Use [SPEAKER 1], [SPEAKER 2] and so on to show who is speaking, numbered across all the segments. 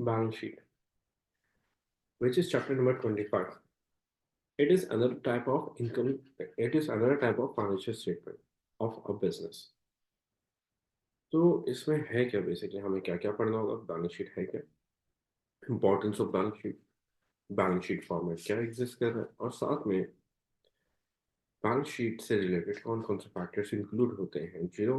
[SPEAKER 1] balance sheet, which is chapter number 25. It is another type of income, it is another type of financial statement of a business. तो इसमें है क्या basically, हमें क्या क्या पढ़ना होगा, बैलेंस शीट है क्या, importance of balance sheet format क्या एग्जिस्ट कर रहा है, और साथ में बैलेंस शीट से रिलेटेड कौन कौन से फैक्टर्स इंक्लूड होते हैं जो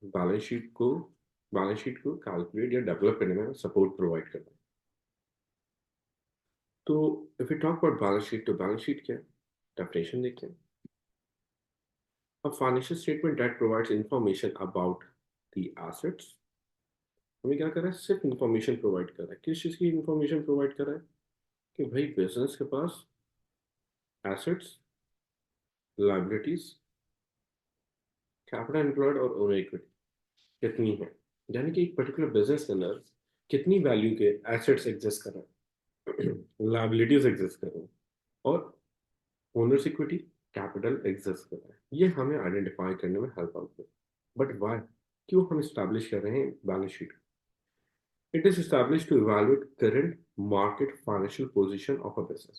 [SPEAKER 1] बैलेंस शीट को कैलकुलेट या डेवलप करने में सपोर्ट प्रोवाइड करते हैं। तो if you talk about balance sheet, तो बैलेंस शीट क्या है, डेफिनेशन देखते हैं। A financial statement that provides information about the assets, हमें क्या कर रहा है, सिर्फ इंफॉर्मेशन प्रोवाइड कर रहा है। किस चीज़ की इंफॉर्मेशन प्रोवाइड कर रहा है कि भाई बिजनेस के पास एसेट्स, लाइबिलिटीज, कैपिटल एम्प्लॉयड और ओनर इक्विटी कितनी है, यानी कि एक पर्टिकुलर बिजनेस के अंदर कितनी वैल्यू के एसेट्स एग्जिस्ट कर रहे हैं, लाइबिलिटीज एग्जिस्ट कर रहे हैं, और ओनर्स इक्विटी, कैपिटल एग्जिस्ट कर रहा है। ये हमें आइडेंटिफाई करने में हेल्प आउट है। बट वाई, क्यों हम इस्टेब्लिश कर रहे हैं balance sheet? It is established to evaluate current market financial position of a business.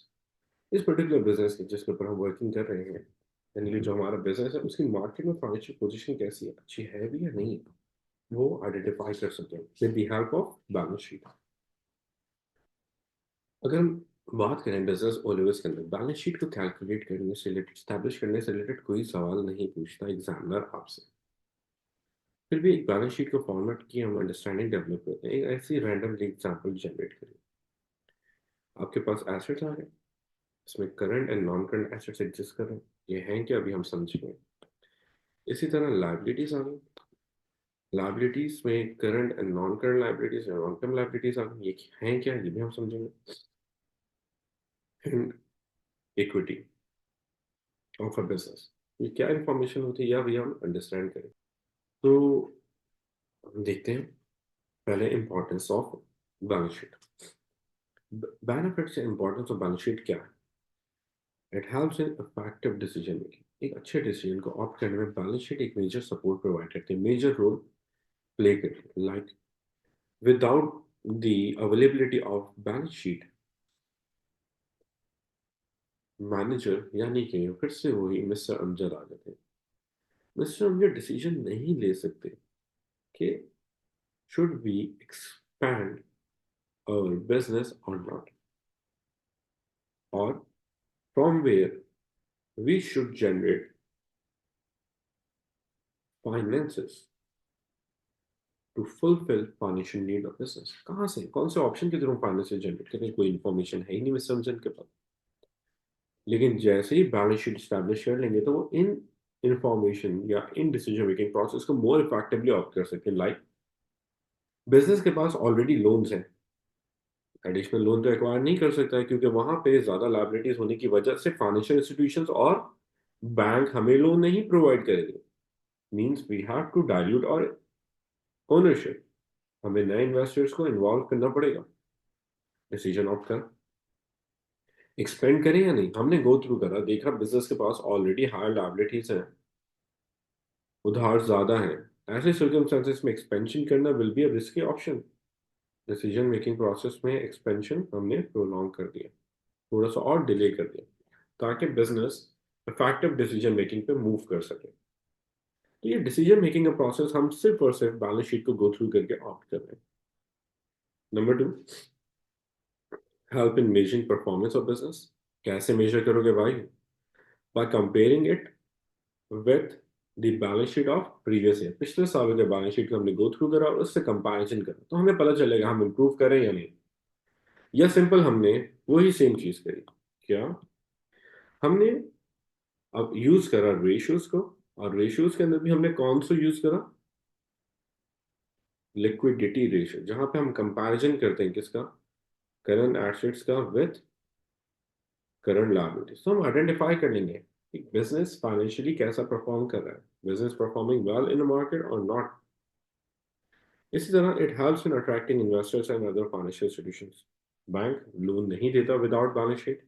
[SPEAKER 1] इस पर्टिकुलर बिजनेस के जिसके ऊपर हम वर्किंग कर रहे हैं, यानी कि जो हमारा बिजनेस है उसकी मार्केट में फाइनेंशियल पोजीशन कैसी है, अच्छी है भी या नहीं है, वो आइडेंटिफाई कर सकते हैं with the help of balance sheet. अगर हम बात करें बिजनेस ओलिवर्स के अंदर, बैलेंस शीट को कैलकुलेट करने से रिलेटेड, स्टैब्लिश करने से रिलेटेड कोई सवाल नहीं पूछता एग्जामिनर आपसे। फिर भी एक बैलेंस शीट को फॉर्मेट की हम अंडरस्टैंडिंग डेवलप करते हैं, एक ऐसी रैंडमली एग्जाम्पल जनरेट करें। आपके पास एसेट्स आ रहे हैं, इसमें current and non current assets exist कर रहे हैं, ये हैं क्या, अभी हम समझेंगे। इसी तरह लाइबिलिटीज आ गई, लाइबिलिटीज में current and non current liabilities या लॉन्ग टर्म लाइबिलिटीज आ गई, ये हैं क्या, ये भी हम समझेंगे। And equity of a business, ये क्या इंफॉर्मेशन होती है, या भी हम अंडरस्टैंड करें। तो हम देखते हैं पहले importance of balance sheet. Benefits या इंपॉर्टेंस ऑफ बैलेंस शीट क्या है? It helps in effective decision making. एक अच्छे डिसीजन को ऑप्ट करने में बैलेंस शीट एक मेजर सपोर्ट प्रोवाइड करती है, मेजर रोल प्ले करती है। Like without the availability of balance sheet, manager यानी कि फिर से वही मिस्टर अमजद आ जाते हैं। मिस्टर अमजद डिसीजन नहीं ले सकते कि should we expand our business or not, or from where we should generate finances to fulfill financial need of business। कहाँ से, कौन से ऑप्शन के थ्रू फाइनेंस जनरेट करें, कोई इंफॉर्मेशन है ही नहीं मिस्टर अमजद के पास। लेकिन जैसे ही बैलेंस शीट स्टैब्लिश कर लेंगे तो वो इन इंफॉर्मेशन या इन डिसीजन मेकिंग प्रोसेस को मोर इफेक्टिवली ऑप्ट कर सकते हैं। लाइक बिजनेस के पास ऑलरेडी लोन्स हैं, एडिशनल लोन तो एक्वायर नहीं कर सकता है, क्योंकि वहां पे ज्यादा लाइबिलिटीज होने की वजह से फाइनेंशियल इंस्टीट्यूशंस और बैंक हमें लोन नहीं प्रोवाइड करेंगे। Means we have to dilute our ownership, हमें नए इन्वेस्टर्स को इन्वॉल्व करना पड़ेगा। डिसीजन ऑफ कर एक्सपेंड करें या नहीं, हमने गो थ्रू करा, देखा बिजनेस के पास ऑलरेडी हायर लाइबिलिटीज हैं, उधार ज्यादा है, ऐसे सर्कमस्टेंसेस में एक्सपेंशन करना will be a risky option. Decision making process में एक्सपेंशन हमने प्रोलॉन्ग कर दिया, थोड़ा सा और डिले कर दिया, ताकि बिजनेस इफेक्टिव डिसीजन मेकिंग पे मूव कर सके। तो ये डिसीजन मेकिंग का प्रोसेस हम सिर्फ और सिर्फ बैलेंस शीट को गो थ्रू करके ऑप्ट कर रहे हैं। Number two, help in measuring performance of business. कैसे मेजर करोगे भाई? By comparing it with the balance sheet of previous year, पिछले सालों के बैलेंस शीट को हमने गो थ्रू करा और उससे कंपैरिजन करा, तो हमें पता चलेगा हम इम्प्रूव करें या नहीं, या सिंपल हमने वही सेम चीज करी। क्या हमने अब यूज करा रेशियोज को, और रेशियोज के अंदर भी हमने कौन सा यूज करा, लिक्विडिटी रेशियो, जहां पे हम कंपैरिजन करते हैं किसका, करंट एसेट्स का विथ करंट लायबिलिटीज। तो हम आइडेंटिफाई कर लेंगे कि बिजनेस फाइनेंशियली कैसा परफॉर्म कर रहा है, business performing well in the market और नॉट। इसी तरह it helps in attracting investors and other financial institutions. Bank loan नहीं देता विदाउट बैलेंस शीट,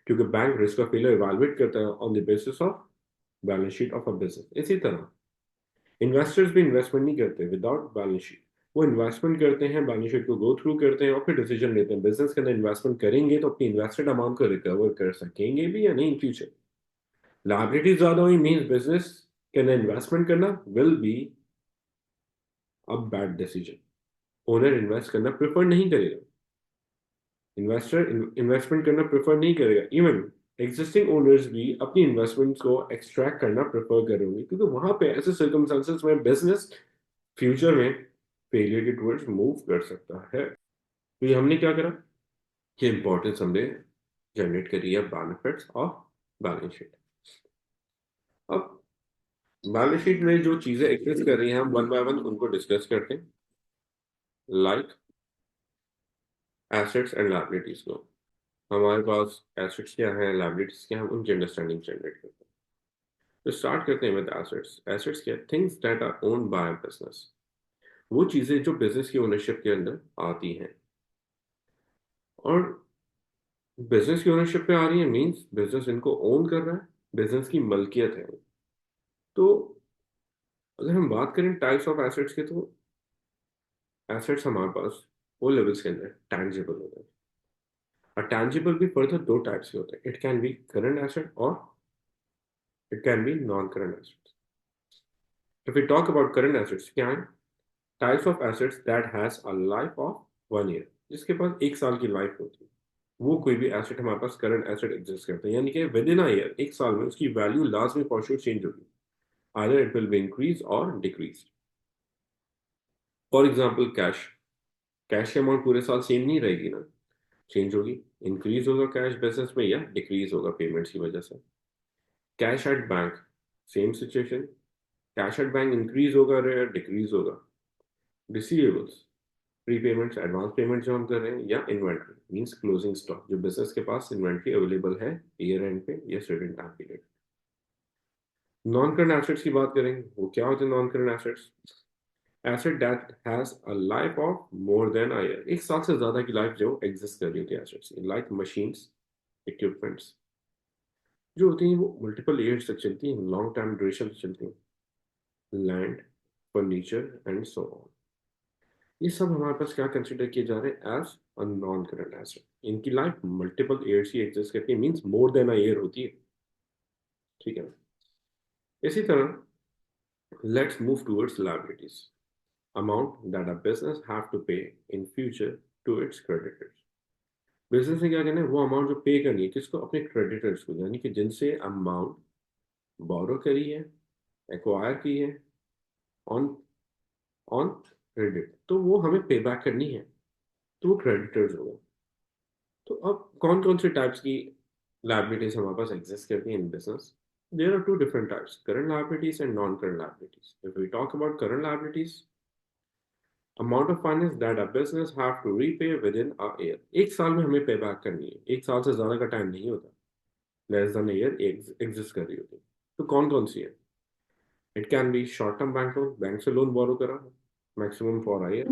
[SPEAKER 1] क्योंकि बैंक रिस्क का फेलियर इवैल्यूएट करता है on the basis of balance sheet of a business. इसी तरह इन्वेस्टर्स भी इन्वेस्टमेंट नहीं करते विदाउट बैलेंस शीट, वो इन्वेस्टमेंट करते हैं, बैलेंस शीट को गो थ्रू करते हैं और फिर डिसीजन लेते हैं बिजनेस के अंदर इन्वेस्टमेंट करेंगे तो अपनी इन्वेस्टेड अमाउंट को रिकवर कर सकेंगे भी या नहीं इन फ्यूचर। लायबिलिटी ज्यादा हुई मीन्स बिजनेस के अंदर इन्वेस्टमेंट करना will be a bad decision. Owner invest करना प्रेफर नहीं करेगा, इन्वेस्टर इन्वेस्टमेंट करना प्रेफर नहीं करेगा, इवन एग्जिस्टिंग ओनर्स भी अपनी इन्वेस्टमेंट को एक्सट्रैक्ट करना प्रेफर करेंगे क्योंकि वहां पे ऐसे सर्कमस्टांसेस में बिजनेस फ्यूचर में फेलियर के टुवर्ड्स मूव कर सकता है। तो ये हमने क्या करा कि इंपॉर्टेंस हमने जनरेट करी है बेनिफिट्स ऑफ बैलेंस शीट। अब बैलेंस शीट में जो चीजें एग्जिस्ट कर रही हैं हम वन बाय वन उनको डिस्कस करते हैं, लाइक एसेट्स एंड लायबिलिटीज को। हमारे पास एसेट्स क्या है, लायबिलिटीज क्या है, उनकी अंडरस्टैंडिंग जनरेट करते हैं। तो स्टार्ट करते हैं विद एसेट्स। एसेट्स क्या, things that are owned by business, वो चीजें जो बिजनेस की ओनरशिप के अंदर आती हैं। और बिजनेस की ओनरशिप पे आ रही है मींस बिजनेस इनको ओन कर रहा है, बिजनेस की मलकियत है। तो अगर हम बात करें टाइप्स ऑफ एसेट्स के, तो एसेट्स हमारे पास वो लेवल्स के अंदर टैंजिबल होते हैं। और टैंजिबल भी फर्दर दो टाइप्स के होते हैं, it can be current asset और it can be non current assets. If we talk about current assets क्या है, types of assets that has a life of 1 year, जिसके पास 1 साल की लाइफ होती है, वो कोई भी एसेट हमारे पास करंट एसेट एग्जिस्ट करता है। यानी कि विद इन अ ईयर, 1 साल में उसकी वैल्यू लाजमी फॉर श्योर चेंज होगी, either it will be increase और decrease. For example cash, cash की अमाउंट पूरे साल सेम नहीं रहेगी ना, चेंज होगी, इंक्रीज होगा कैश बिजनेस में या डिक्रीज होगा पेमेंट्स की वजह से। Cash at bank, same situation, cash at bank increase होगा या डिक्रीज होगा। Receivables, pre payments, advance payment जो हम कर रहे हैं, या इन्वेंट्री मींस क्लोजिंग स्टॉक, जो बिजनेस के पास इन्वेंट्री अवेलेबल है ईयर एंड पे या certain time period. Non current assets की बात करेंगे, वो क्या होते हैं non current assets, asset that has a life of more than a year, 1 साल से ज्यादा की लाइफ जो एग्जिस्ट कर रही होती है एसेट्स, लाइक मशीन्स, इक्विपमेंट्स जो होती हैं वो मल्टीपल ईयर्स तक चलती हैं, लॉन्ग टर्म ड्यूरेशन तक चलती हैं, land, furniture and so on. ये सब हमारे पास क्या कंसिडर किए जा रहे हैं as a non current asset, इनकी लाइफ मल्टीपल ईयर्स ही एग्जिस्ट करती है means more than a year होती है। ठीक है ना। इसी तरह let's move towards liabilities, amount that a business have to pay in future to its creditors. Business ने क्या करना है, वो अमाउंट जो पे करनी है किसको, अपने क्रेडिटर्स को, यानी कि जिनसे अमाउंट बोरो करी है, एक्वायर की है ऑन ऑन क्रेडिट, तो वो हमें पे बैक करनी है, तो वो क्रेडिटर्स होगा। तो अब कौन कौन से टाइप्स की लायबिलिटीज हमारे पास एग्जिस्ट करती हैं in business, there are two different types, current liabilities and non current liabilities. If we talk about current liabilities, amount of finance that a business have to repay within a year, 1 साल में हमें पे back करनी है, 1 साल से ज्यादा का टाइम नहीं होता, लेस देन ईयर एग्जिस्ट कर रही होती है। तो कौन कौन सी है, it can B short term bank loan, bank से लोन बोरो करा, मैक्सिमम फॉर अ ईयर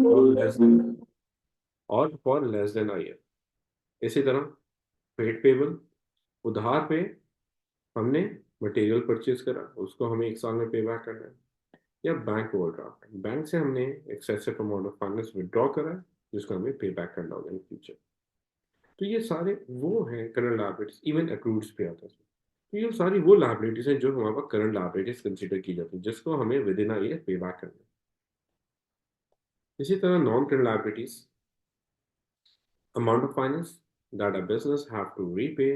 [SPEAKER 1] और लेस देन अ ईयर। इसी तरह ट्रेड पेबल, उधार पे हमने मटेरियल परचेज करा, उसको हमें 1 साल में पे बैक करना है। या बैंक ओवरड्राफ्ट, बैंक से हमने excessive amount of finance withdraw करा है, जिसको हमें पे बैक करना होगा इन फ्यूचर। तो ये सारे वो हैं करंट लायबिलिटीज, इवन अक्रूड्स पे आता है। तो ये सारी वो लायबिलिटीज हैं जो हमारे पास करंट लायबिलिटीज कंसिडर की जाती है, जिसको हमें within a year pay back करना है। इसी तरह non current liabilities, amount of finance that a business have to repay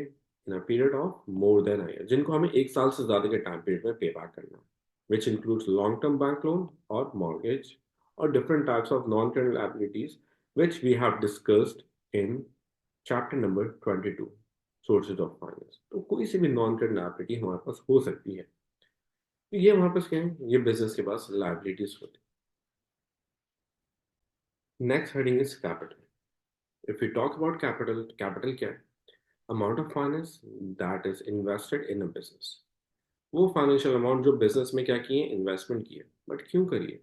[SPEAKER 1] in a period of more than a year, जिनको हमें 1 साल से ज्यादा के टाइम पीरियड में पे बैक करना है, which includes long-term bank loan or mortgage or different types of non-current liabilities, which we have discussed in chapter number 22, sources of finance। तो कोई सी भी नॉन करंट लायबिलिटी हमारे पास हो सकती है। तो ये हमारे पास क्या है, ये बिजनेस के पास लायबिलिटीज होती है। Next heading is capital. If you talk about capital, capital क्या है, amount of finance that is invested in a business, वो फाइनेंशियल अमाउंट जो बिजनेस में क्या किए, इन्वेस्टमेंट किए, बट क्यों करिए,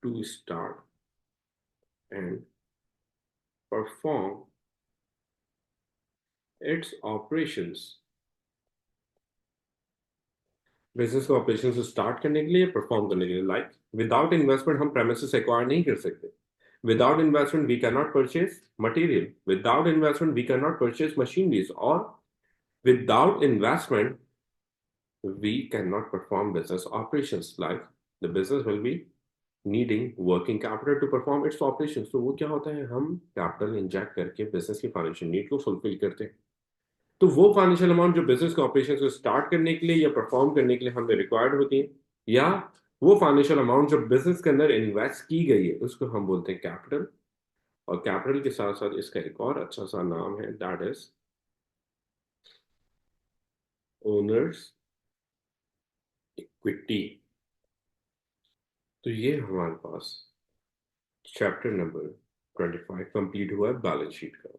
[SPEAKER 1] to start and perform its operations business को ऑपरेशन से स्टार्ट करने के लिए, परफॉर्म करने के लिए। लाइक विदाउट इन्वेस्टमेंट हम प्रेमिसेस एक्वायर नहीं कर सकते। Without investment we can not purchase material, without investment we can not purchase machineries, और without investment we cannot perform business operations. Like the business will be needing working capital to perform its operations. तो वो क्या होता है, हम capital inject करके business की financial need को फुलफिल करते हैं। तो वो फाइनेंशियल अमाउंट जो बिजनेस के ऑपरेशन को स्टार्ट करने के लिए या परफॉर्म करने के लिए हमें रिक्वायर्ड होती है, या वो फाइनेंशियल अमाउंट जो बिजनेस के अंदर इन्वेस्ट की गई है, उसको हम बोलते हैं कैपिटल। और कैपिटल के साथ साथ इसका एक और अच्छा सा नाम है, दैट इज ओनर्स इक्विटी। तो ये हमारे पास चैप्टर नंबर 25 कंप्लीट हुआ है बैलेंस शीट का।